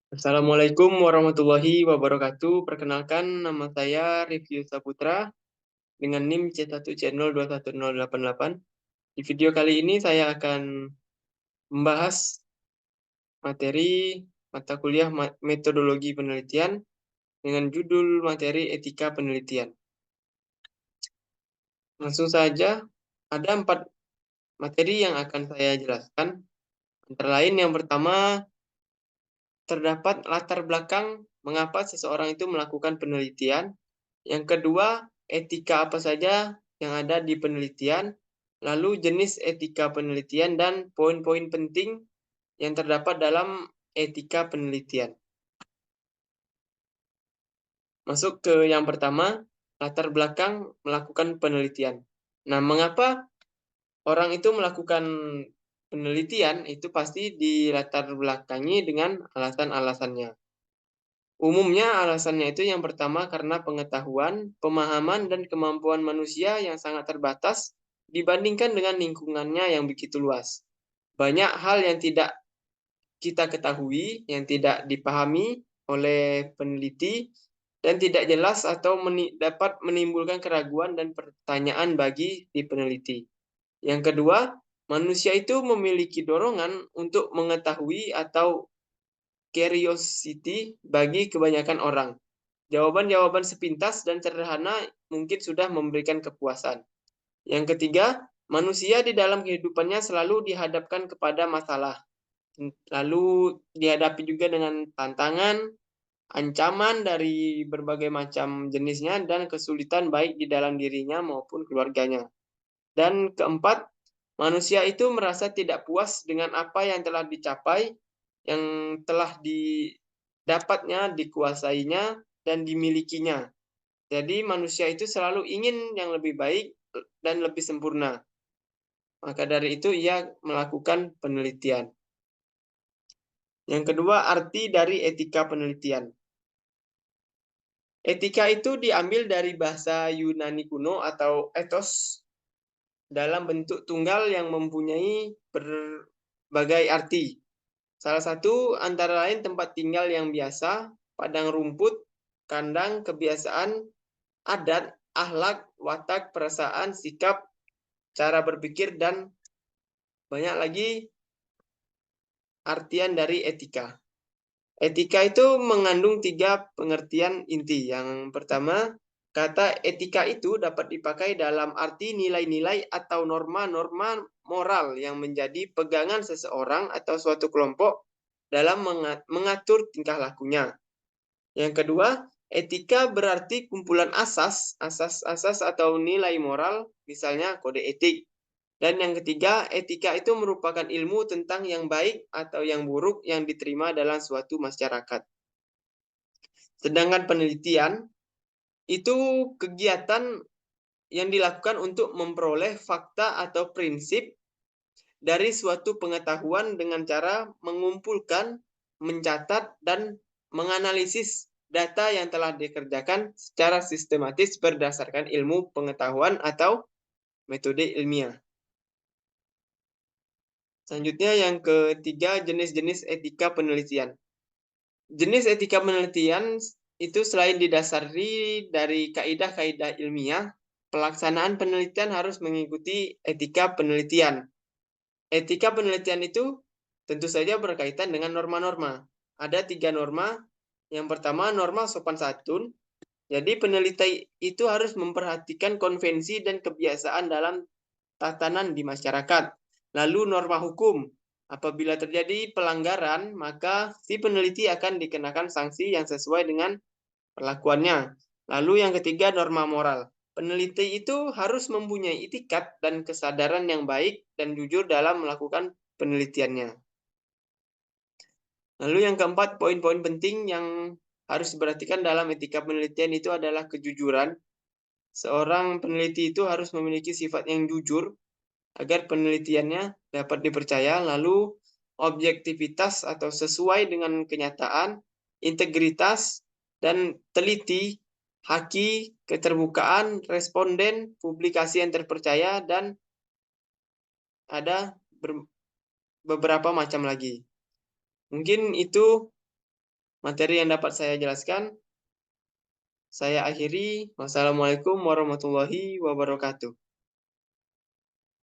Assalamualaikum warahmatullahi wabarakatuh. Perkenalkan, nama saya Rifki Saputra dengan NIM C1C0210888. Di video kali ini saya akan membahas materi mata kuliah metodologi penelitian dengan judul materi etika penelitian. Langsung saja, ada 4 materi yang akan saya jelaskan. Antara lain yang pertama, terdapat latar belakang mengapa seseorang itu melakukan penelitian. Yang kedua, etika apa saja yang ada di penelitian, lalu jenis etika penelitian dan poin-poin penting yang terdapat dalam etika penelitian. Masuk ke yang pertama, latar belakang melakukan penelitian. Nah, mengapa orang itu melakukan penelitian itu pasti dilatar belakangi dengan alasan-alasannya. Umumnya alasannya itu yang pertama karena pengetahuan, pemahaman, dan kemampuan manusia yang sangat terbatas dibandingkan dengan lingkungannya yang begitu luas. Banyak hal yang tidak kita ketahui, yang tidak dipahami oleh peneliti, dan tidak jelas atau dapat menimbulkan keraguan dan pertanyaan bagi si peneliti. Yang kedua, manusia itu memiliki dorongan untuk mengetahui atau curiosity bagi kebanyakan orang. Jawaban-jawaban sepintas dan sederhana mungkin sudah memberikan kepuasan. Yang ketiga, manusia di dalam kehidupannya selalu dihadapkan kepada masalah. Lalu dihadapi juga dengan tantangan, ancaman dari berbagai macam jenisnya, dan kesulitan baik di dalam dirinya maupun keluarganya. Dan keempat, manusia itu merasa tidak puas dengan apa yang telah dicapai, yang telah didapatnya, dikuasainya, dan dimilikinya. Jadi manusia itu selalu ingin yang lebih baik dan lebih sempurna. Maka dari itu ia melakukan penelitian. Yang kedua, arti dari etika penelitian. Etika itu diambil dari bahasa Yunani kuno atau ethos dalam bentuk tunggal yang mempunyai berbagai arti. Salah satu antara lain tempat tinggal yang biasa, padang rumput, kandang, kebiasaan, adat, akhlak, watak, perasaan, sikap, cara berpikir, dan banyak lagi artian dari etika. Etika itu mengandung 3 pengertian inti. Yang pertama, kata etika itu dapat dipakai dalam arti nilai-nilai atau norma-norma moral yang menjadi pegangan seseorang atau suatu kelompok dalam mengatur tingkah lakunya. Yang kedua, etika berarti kumpulan asas atau nilai moral, misalnya kode etik. Dan yang ketiga, etika itu merupakan ilmu tentang yang baik atau yang buruk yang diterima dalam suatu masyarakat. Sedangkan penelitian itu kegiatan yang dilakukan untuk memperoleh fakta atau prinsip dari suatu pengetahuan dengan cara mengumpulkan, mencatat, dan menganalisis data yang telah dikerjakan secara sistematis berdasarkan ilmu pengetahuan atau metode ilmiah. Selanjutnya yang ketiga, jenis-jenis etika penelitian. Jenis etika penelitian itu selain didasari dari kaidah-kaidah ilmiah, pelaksanaan penelitian harus mengikuti etika penelitian. Etika penelitian itu tentu saja berkaitan dengan norma-norma. Ada 3 norma. Yang pertama, norma sopan santun. Jadi peneliti itu harus memperhatikan konvensi dan kebiasaan dalam tatanan di masyarakat. Lalu norma hukum. Apabila terjadi pelanggaran, maka si peneliti akan dikenakan sanksi yang sesuai dengan perlakuannya. Lalu yang ketiga, norma moral. Peneliti itu harus mempunyai itikat dan kesadaran yang baik dan jujur dalam melakukan penelitiannya. Lalu yang keempat, poin-poin penting yang harus diperhatikan dalam etika penelitian itu adalah kejujuran. Seorang peneliti itu harus memiliki sifat yang jujur agar penelitiannya dapat dipercaya, lalu objektivitas atau sesuai dengan kenyataan, integritas, dan teliti, haki, keterbukaan, responden, publikasi yang terpercaya, dan ada beberapa macam lagi. Mungkin itu materi yang dapat saya jelaskan. Saya akhiri. Wassalamualaikum warahmatullahi wabarakatuh.